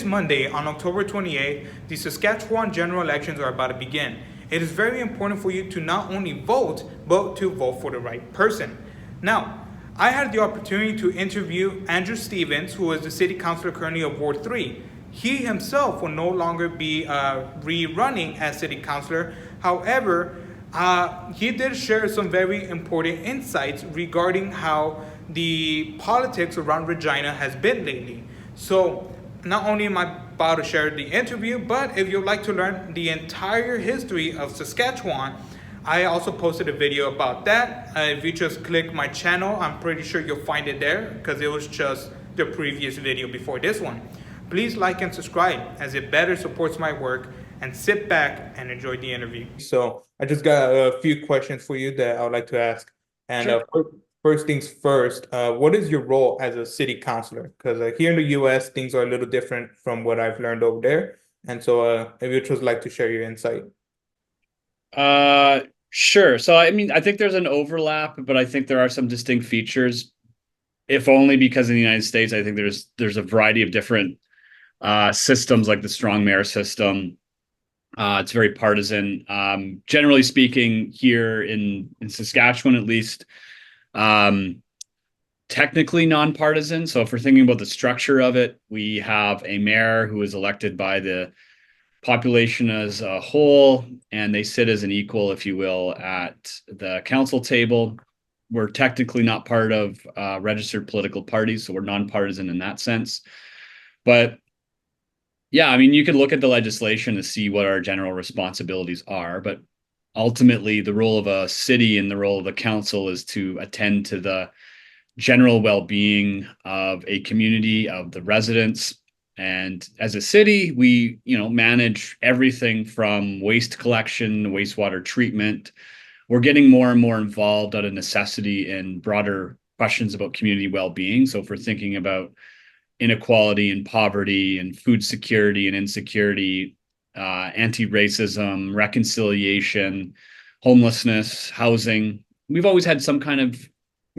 Monday, on October 28th, the Saskatchewan general elections are about to begin. It is very important for you to not only vote, but to vote for the right person. Now, I had the opportunity to interview Andrew Stevens, who is the city councilor currently of Ward 3. He himself will no longer be rerunning as city councilor. However, he did share some very important insights regarding how the politics around Regina has been lately. So not only am I about to share the interview, but if you'd like to learn the entire history of Saskatchewan, I also posted a video about that. If you just click my channel, I'm pretty sure you'll find it there because it was just the previous video before this one. Please like and subscribe as it better supports my work, and sit back and enjoy the interview. So I just got a few questions for you that I would like to ask. And Sure. first things first, what is your role as a city councilor? Because here in the US, things are a little different from what I've learned over there. And so if you'd just like to share your insight. Sure. So I mean, I think there's an overlap, but I think there are some distinct features, if only because in the United States, I think there's a variety of different systems like the strong mayor system. It's very partisan. Generally speaking, here in Saskatchewan, at least, technically nonpartisan. So if we're thinking about the structure of it, we have a mayor who is elected by the population as a whole, and they sit as an equal, if you will, at the council table. We're technically not part of registered political parties, so we're nonpartisan in that sense. But yeah, I mean, you could look at the legislation to see what our general responsibilities are, but ultimately the role of a city and the role of the council is to attend to the general well-being of a community, of the residents. And as a city, we, manage everything from waste collection, wastewater treatment. We're getting more and more involved out of necessity in broader questions about community well-being. So if we're thinking about inequality and poverty and food security and insecurity, anti-racism, reconciliation, homelessness, housing, we've always had some kind of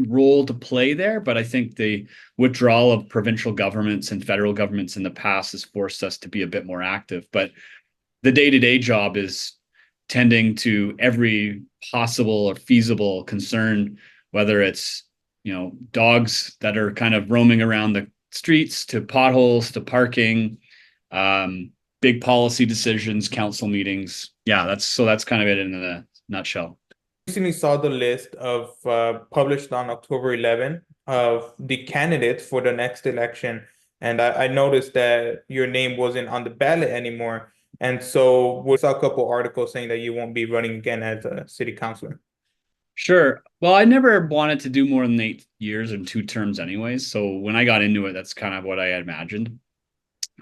role to play there, but I think the withdrawal of provincial governments and federal governments in the past has forced us to be a bit more active. But the day-to-day job is tending to every possible or feasible concern, whether it's, dogs that are kind of roaming around the streets, to potholes, to parking, big policy decisions, council meetings. Yeah, that's kind of it in a nutshell. Recently saw the list of published on October 11th of the candidates for the next election, and I noticed that your name wasn't on the ballot anymore. And so we saw a couple articles saying that you won't be running again as a city councilor. Sure. Well, I never wanted to do more than 8 years and 2 terms anyways. So when I got into it, that's kind of what I had imagined.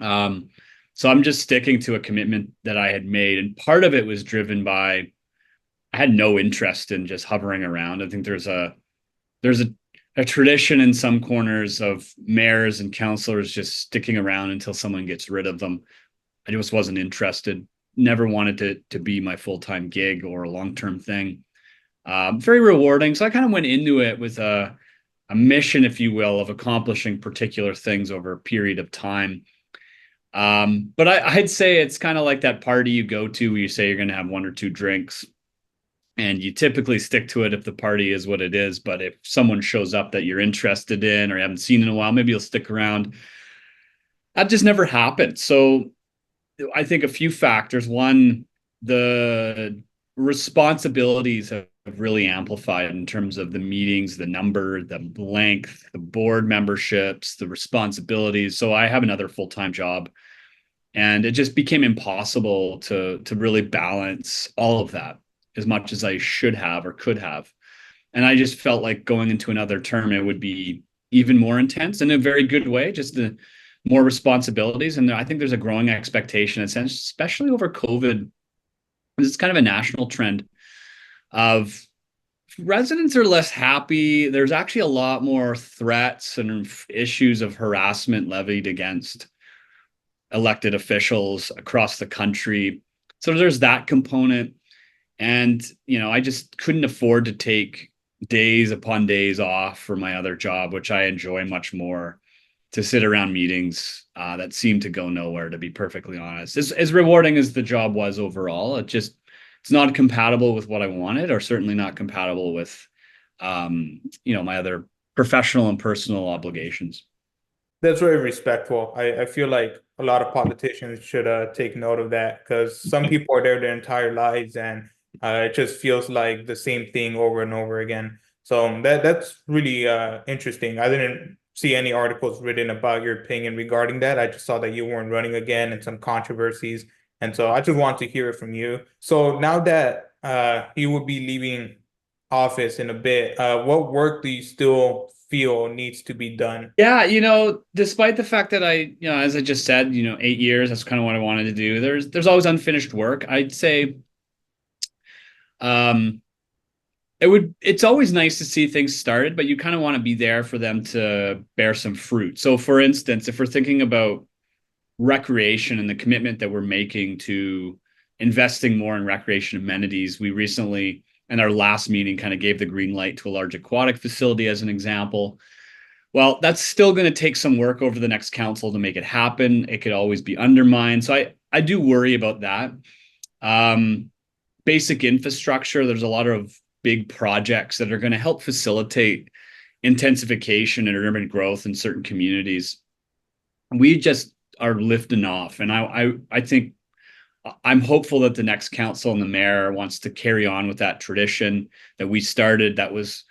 So I'm just sticking to a commitment that I had made. And part of it was driven by I had no interest in just hovering around. I think there's a tradition in some corners of mayors and councilors just sticking around until someone gets rid of them. I just wasn't interested. Never wanted to be my full-time gig or a long-term thing. Very rewarding. So I kind of went into it with a mission, if you will, of accomplishing particular things over a period of time. But I'd say it's kind of like that party you go to where you say you're going to have 1 or 2 drinks, and you typically stick to it if the party is what it is. But if someone shows up that you're interested in or you haven't seen in a while, maybe you'll stick around. That just never happened. So I think a few factors. One, the responsibilities have really amplified in terms of the meetings, the number, the length, the board memberships, the responsibilities. So I have another full-time job, and it just became impossible to really balance all of that as much as I should have or could have. And I just felt like going into another term, it would be even more intense in a very good way, just the more responsibilities. And I think there's a growing expectation, especially over COVID. It's kind of a national trend of residents are less happy. There's actually a lot more threats and issues of harassment levied against elected officials across the country. So there's that component. And, I just couldn't afford to take days upon days off for my other job, which I enjoy much more. to sit around meetings that seem to go nowhere, to be perfectly honest. As rewarding as the job was overall, it's not compatible with what I wanted, or certainly not compatible with my other professional and personal obligations. That's very respectful. I feel like a lot of politicians should take note of that because some people are there their entire lives and it just feels like the same thing over and over again. So that's really interesting. I didn't see any articles written about your opinion regarding that. I just saw that you weren't running again and some controversies. And so I just want to hear it from you. So now that you will be leaving office in a bit, what work do you still feel needs to be done? Yeah, despite the fact that as I just said, 8 years, that's kind of what I wanted to do. There's always unfinished work. I'd say um it's always nice to see things started, but you kind of want to be there for them to bear some fruit. So for instance, if we're thinking about recreation and the commitment that we're making to investing more in recreation amenities, we recently, in our last meeting, kind of gave the green light to a large aquatic facility as an example. Well, that's still going to take some work over the next council to make it happen. It could always be undermined. So I do worry about that. Um, Basic infrastructure, there's a lot of big projects that are going to help facilitate intensification and urban growth in certain communities. We just are lifting off. And I think I'm hopeful that the next council and the mayor wants to carry on with that tradition that we started, that was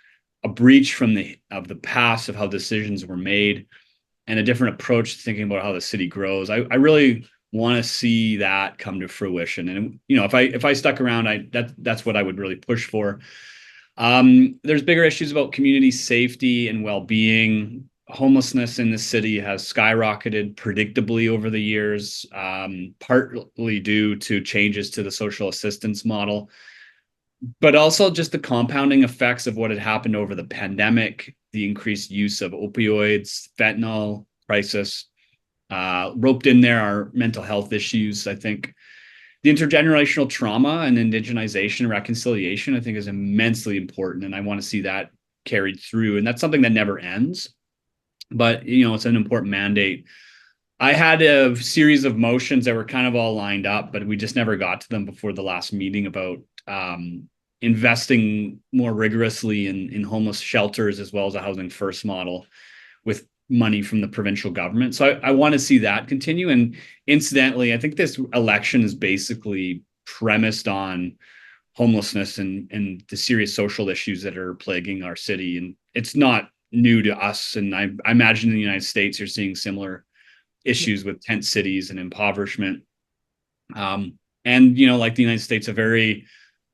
a breach from the past of how decisions were made, and a different approach to thinking about how the city grows. I really want to see that come to fruition. And if I stuck around, that's what I would really push for. There's bigger issues about community safety and well-being. Homelessness in the city has skyrocketed predictably over the years, partly due to changes to the social assistance model, but also just the compounding effects of what had happened over the pandemic, the increased use of opioids, fentanyl crisis. Roped in there are mental health issues. I think the intergenerational trauma and indigenization and reconciliation, I think, is immensely important, and I want to see that carried through. And that's something that never ends, but it's an important mandate. I had a series of motions that were kind of all lined up, but we just never got to them before the last meeting about investing more rigorously in homeless shelters, as well as a housing first model with money from the provincial government. So I want to see that continue. And incidentally, I think this election is basically premised on homelessness and the serious social issues that are plaguing our city. And it's not new to us. And I imagine in the United States, you're seeing similar issues with tent cities and impoverishment. And, like the United States, a very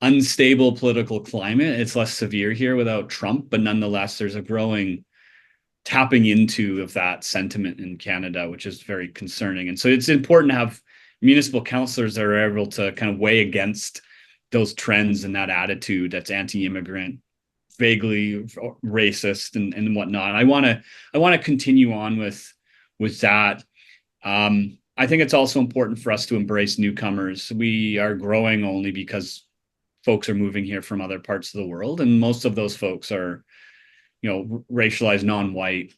unstable political climate. It's less severe here without Trump, but nonetheless, there's a growing tapping into of that sentiment in Canada, which is very concerning. And so it's important to have municipal councillors that are able to kind of weigh against those trends and that attitude that's anti-immigrant, vaguely racist and whatnot. I want to continue on with that. I think it's also important for us to embrace newcomers. We are growing only because folks are moving here from other parts of the world, and most of those folks are racialized, non-white.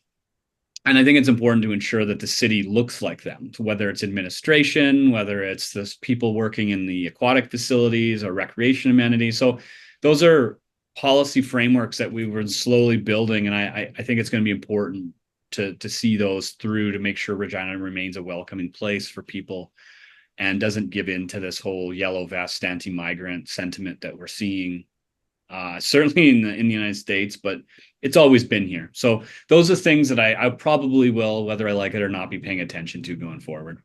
And I think it's important to ensure that the city looks like them, whether it's administration, whether it's the people working in the aquatic facilities or recreation amenities. So those are policy frameworks that we were slowly building. And I think it's going to be important to see those through, to make sure Regina remains a welcoming place for people and doesn't give in to this whole yellow vest anti-migrant sentiment that we're seeing, certainly in the United States, but it's always been here. So those are things that I probably will, whether I like it or not, be paying attention to going forward.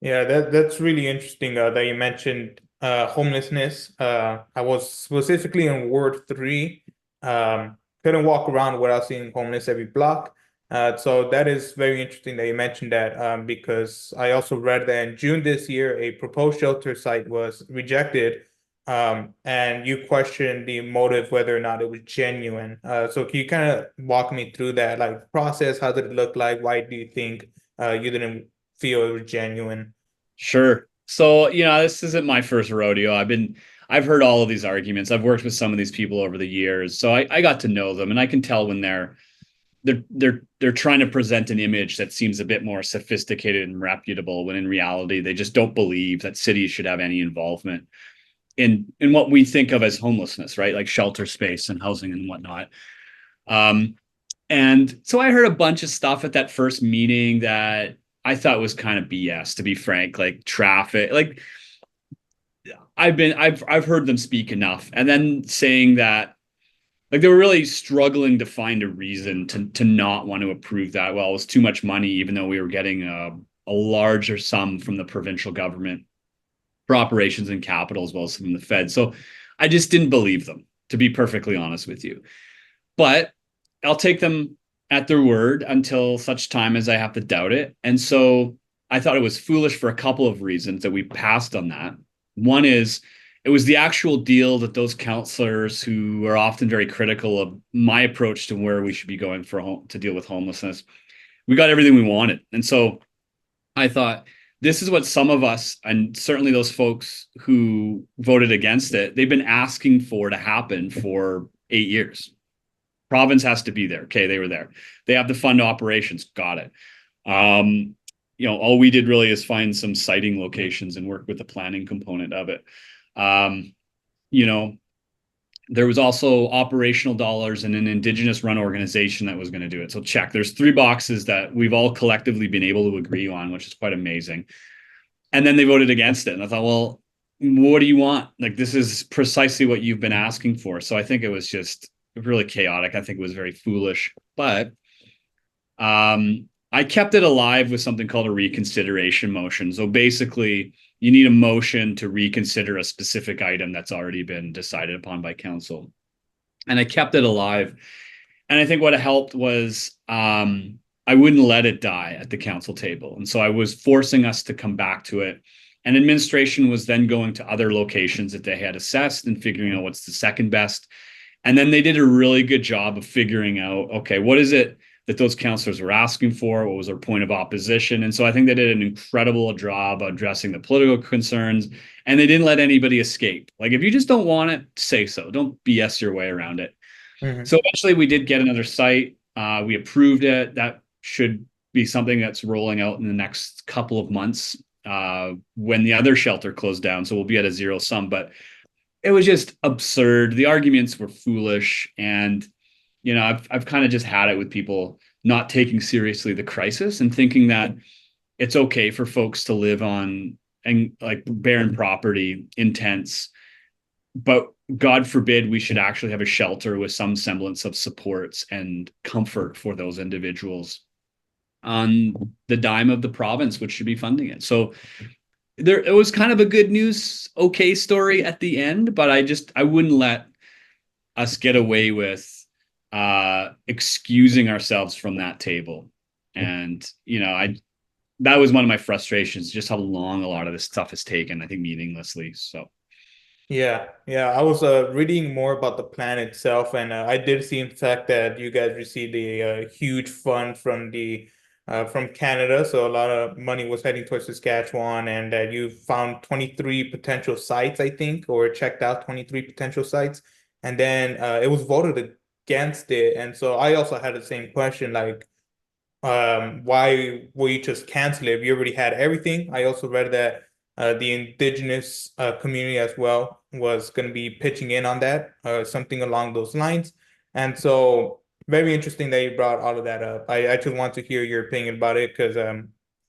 Yeah, that's really interesting that you mentioned homelessness. I was specifically in Ward 3. Couldn't walk around without seeing homeless every block. So that is very interesting that you mentioned that because I also read that in June this year, a proposed shelter site was rejected, and you questioned the motive, whether or not it was genuine. So can you kind of walk me through that, like process? How did it look like? Why do you think you didn't feel it was genuine? Sure. So, this isn't my first rodeo. I've heard all of these arguments. I've worked with some of these people over the years. So I got to know them, and I can tell when they're they're trying to present an image that seems a bit more sophisticated and reputable, when in reality they just don't believe that cities should have any involvement in what we think of as homelessness, right? Like shelter space and housing and whatnot. And so I heard a bunch of stuff at that first meeting that I thought was kind of BS, to be frank, like traffic, like I've heard them speak enough, and then saying that like they were really struggling to find a reason to not want to approve that. Well, it was too much money, even though we were getting a larger sum from the provincial government for operations and capital, as well as from the Fed. So I just didn't believe them, to be perfectly honest with you. But I'll take them at their word until such time as I have to doubt it. And so I thought it was foolish for a couple of reasons that we passed on that. One is it was the actual deal that those councillors who are often very critical of my approach to where we should be going to deal with homelessness, we got everything we wanted. And so I thought, this is what some of us, and certainly those folks who voted against it, they've been asking for to happen for 8 years. Province has to be there. Okay, they were there. They have to fund operations. Got it. All we did really is find some siting locations and work with the planning component of it. You know, there was also operational dollars and an Indigenous run organization that was going to do it. So check, there's 3 boxes that we've all collectively been able to agree on, which is quite amazing. And then they voted against it. And I thought, well, what do you want? Like, this is precisely what you've been asking for. So I think it was just really chaotic. I think it was very foolish, but I kept it alive with something called a reconsideration motion. So basically, you need a motion to reconsider a specific item that's already been decided upon by council. And I kept it alive. And I think what helped was I wouldn't let it die at the council table. And so I was forcing us to come back to it. And administration was then going to other locations that they had assessed and figuring out what's the second best. And then they did a really good job of figuring out, okay, what is it that those councillors were asking for? What was their point of opposition? And so I think they did an incredible job addressing the political concerns, and they didn't let anybody escape. Like, if you just don't want it, say so. Don't BS your way around it. Mm-hmm. So eventually we did get another site. We approved it. That should be something that's rolling out in the next couple of months when the other shelter closed down. So we'll be at a zero sum, but it was just absurd. The arguments were foolish. And, I've kind of just had it with people not taking seriously the crisis and thinking that it's okay for folks to live on and like barren property in tents, but God forbid we should actually have a shelter with some semblance of supports and comfort for those individuals on the dime of the province, which should be funding it. So it was kind of a good news, okay story at the end, but I wouldn't let us get away with excusing ourselves from that table. And, that was one of my frustrations, just how long a lot of this stuff has taken, I think meaninglessly. So. Yeah. I was reading more about the plan itself, and I did see, in fact, that you guys received a huge fund from Canada. So a lot of money was heading towards Saskatchewan, and that you found 23 potential sites, I think, or checked out 23 potential sites, and then it was voted against it. And so I also had the same question, like, why will you just cancel it if you already had everything? I also read that the Indigenous community as well was going to be pitching in on that, something along those lines. And so very interesting that you brought all of that up. I actually want to hear your opinion about it, because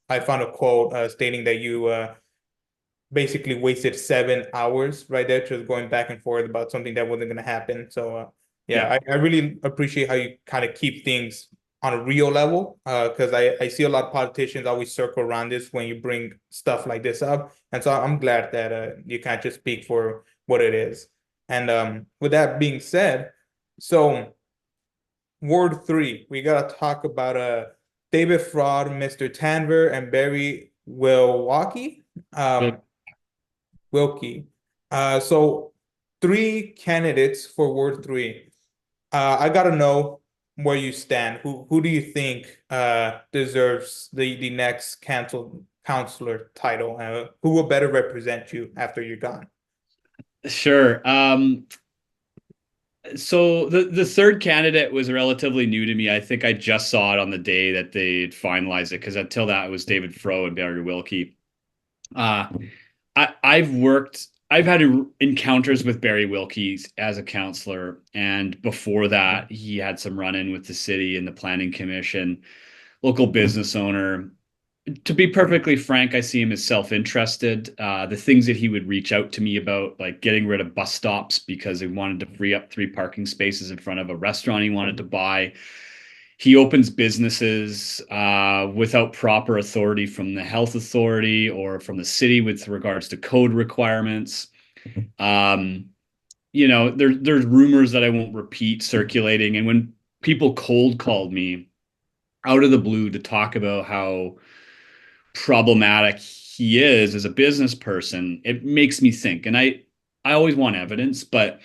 I found a quote stating that you basically wasted 7 hours right there just going back and forth about something that wasn't going to happen. So I really appreciate how you kind of keep things on a real level, because I see a lot of politicians always circle around this when you bring stuff like this up. And so I'm glad that you can't just speak for what it is. And with that being said, so Ward 3, we got to talk about David Fraud, Mr. Tanver, and Barry Wilwaukee. Wilkie. So 3 candidates for Ward 3. I got to know where you stand. Who do you think deserves the next counselor title? Who will better represent you after you're gone? Sure. So the third candidate was relatively new to me. I think I just saw it on the day that they finalized it because until that it was David Fro and Barry Wilkie. Uh, I've had encounters with Barry Wilkie as a counselor, and before that, he had some run-in with the city and the planning commission, local business owner. To be perfectly frank, I see him as self-interested. The things that he would reach out to me about, like getting rid of bus stops because he wanted to free up 3 parking spaces in front of a restaurant he wanted to buy. He opens businesses without proper authority from the health authority or from the city with regards to code requirements. Um, there's rumors that I won't repeat circulating, and when people cold called me out of the blue to talk about how problematic he is as a business person, it makes me think. And I always want evidence, but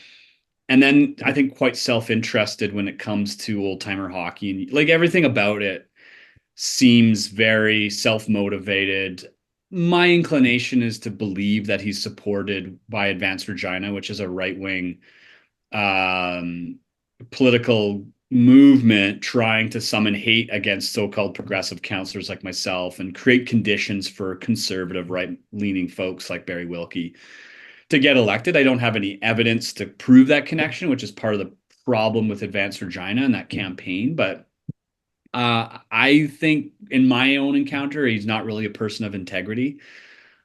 and then I think quite self-interested when it comes to old timer hockey, and like everything about it seems very self-motivated. My inclination is to believe that he's supported by Advanced Regina, which is a right-wing um, political movement trying to summon hate against so-called progressive counselors like myself and create conditions for conservative right-leaning folks like Barry Wilkie to get elected. I don't have any evidence to prove that connection, which is part of the problem with Advanced Regina and that campaign. But I think in my own encounter, he's not really a person of integrity.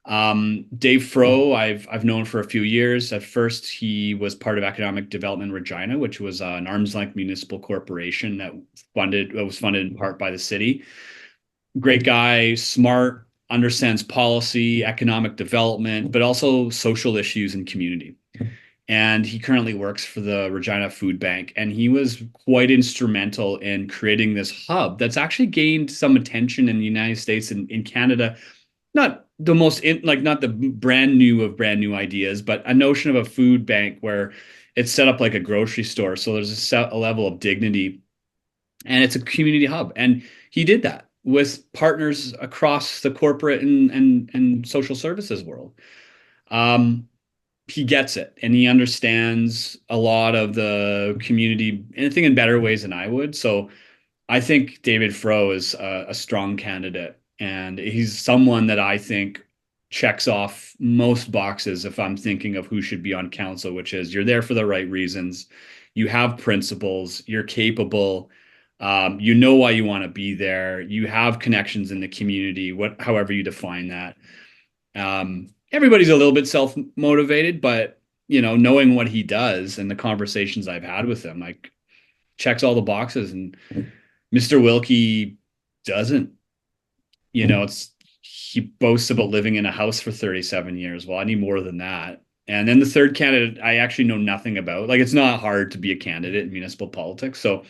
Dave Fro, I've known for a few years. At first, he was part of Economic Development Regina, which was an arm's length municipal corporation that was funded in part by the city. Great guy, smart, understands policy, economic development, but also social issues and community. And he currently works for the Regina Food Bank. And he was quite instrumental in creating this hub that's actually gained some attention in the United States and in Canada. Not the not the brand new ideas, but a notion of a food bank where it's set up like a grocery store. So there's a level of dignity and it's a community hub. And he did that with partners across the corporate and social services world. Um, he gets it and he understands a lot of the community, anything in better ways than I would. So I think David Fro is a strong candidate, and he's someone that I think checks off most boxes if I'm thinking of who should be on council, which is you're there for the right reasons, you have principles, you're capable, you know why you want to be there, you have connections in the community, however you define that. Everybody's a little bit self-motivated, but knowing what he does and the conversations I've had with him, like checks all the boxes. And Mr. Wilkie doesn't. It's he boasts about living in a house for 37 years. Well, I need more than that. And then the third candidate, I actually know nothing about. Like, it's not hard to be a candidate in municipal politics, so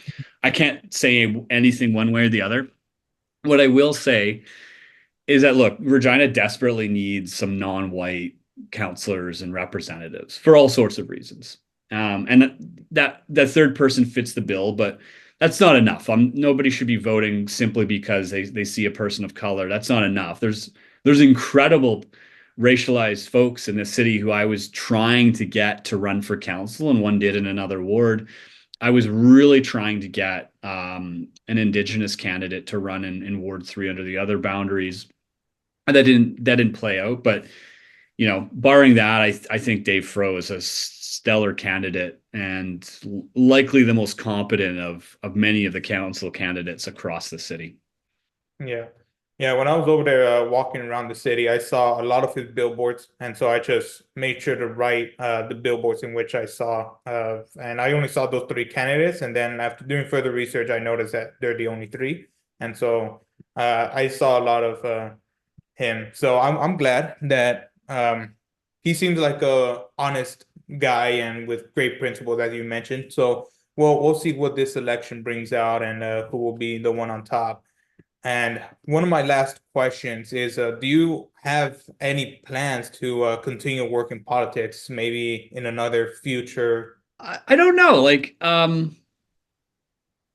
I can't say anything one way or the other. What I will say is that look, Regina desperately needs some non-white counselors and representatives for all sorts of reasons. And that third person fits the bill, but that's not enough. Nobody should be voting simply because they see a person of color. That's not enough. There's incredible racialized folks in the city who I was trying to get to run for council, and one did in another ward. I was really trying to get an Indigenous candidate to run in Ward 3 under the other boundaries. And that didn't play out, but barring that, I think Dave Fro is a stellar candidate and likely the most competent of many of the council candidates across the city. Yeah. Yeah, when I was over there walking around the city, I saw a lot of his billboards, and so I just made sure to write the billboards in which I saw. And I only saw those three candidates, and then after doing further research, I noticed that they're the only three, and so I saw a lot of him. So I'm glad that he seems like a honest guy and with great principles, as you mentioned. So we'll see what this election brings out and who will be the one on top. And one of my last questions is, do you have any plans to continue working politics, maybe in another future? I don't know. Like, I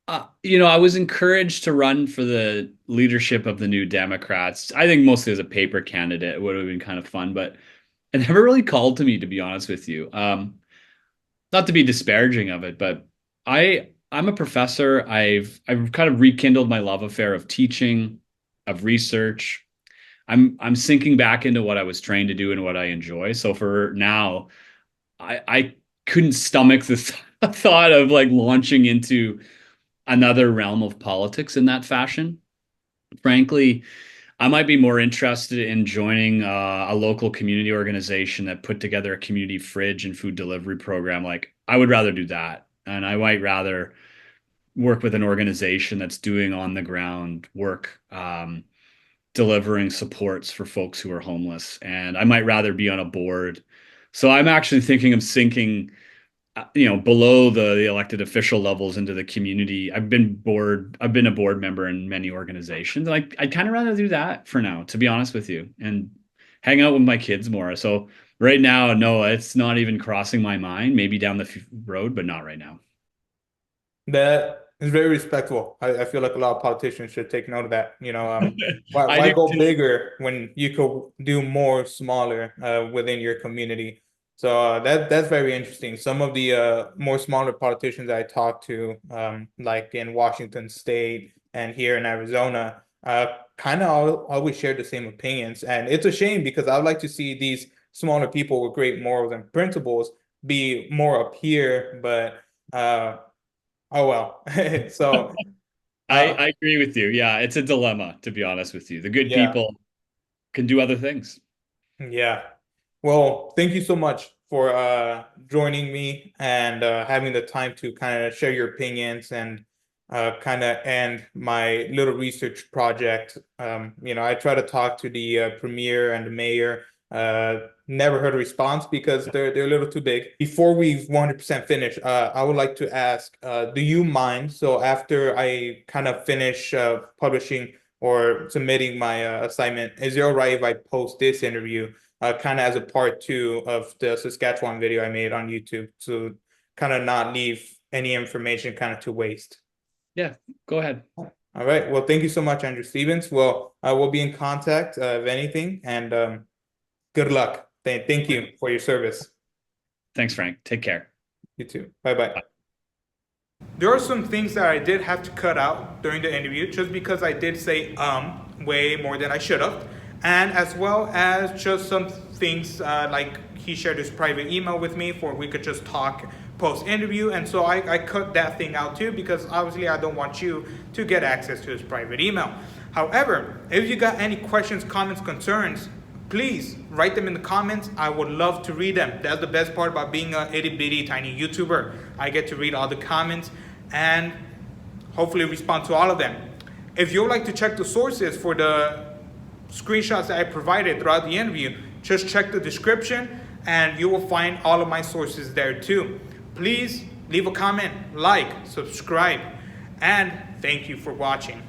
was encouraged to run for the leadership of the New Democrats. I think mostly as a paper candidate, it would have been kind of fun, but it never really called to me, to be honest with you. not to be disparaging of it, but I'm a professor. I've kind of rekindled my love affair of teaching, of research. I'm sinking back into what I was trained to do and what I enjoy. So for now, I couldn't stomach the thought of like launching into another realm of politics in that fashion. Frankly, I might be more interested in joining a local community organization that put together a community fridge and food delivery program. Like, I would rather do that. And I might rather work with an organization that's doing on the ground work, delivering supports for folks who are homeless. And I might rather be on a board. So I'm actually thinking of sinking below the elected official levels into the community. I've been a board member in many organizations. Like, I'd kind of rather do that for now, to be honest with you, and hang out with my kids more. So right now, no, it's not even crossing my mind. Maybe down the road, but not right now. That is very respectful. I feel like a lot of politicians should take note of that. Why I do go too. bigger when you could do more smaller within your community? So that's very interesting. Some of the more smaller politicians I talk to, like in Washington State and here in Arizona, kind of always share the same opinions, and it's a shame because I'd like to see these smaller people with great morals and principles be more up here, but oh well. So I agree with you. Yeah, it's a dilemma, to be honest with you. The good yeah. people can do other things. Yeah. Well, thank you so much for joining me and having the time to kind of share your opinions and kind of end my little research project. I try to talk to the premier and the mayor. Never heard a response because they're a little too big. Before we 100% finish, I would like to ask, do you mind? So after I kind of finish publishing or submitting my assignment, is it all right if I post this interview kind of as a part two of the Saskatchewan video I made on YouTube to kind of not leave any information kind of to waste? Yeah, go ahead. All right. Well, thank you so much, Andrew Stevens. Well, I will be in contact if anything, and good luck. Thank you for your service. Thanks, Frank. Take care. You too. Bye-bye. There are some things that I did have to cut out during the interview just because I did say way more than I should have. And as well as just some things like he shared his private email with me for we could just talk post interview. And so I cut that thing out too because obviously I don't want you to get access to his private email. However, if you got any questions, comments, concerns, please write them in the comments. I would love to read them. That's the best part about being a itty bitty tiny YouTuber. I get to read all the comments and hopefully respond to all of them. If you'd like to check the sources for the screenshots that I provided throughout the interview, just check the description and you will find all of my sources there too. Please leave a comment, like, subscribe, and thank you for watching.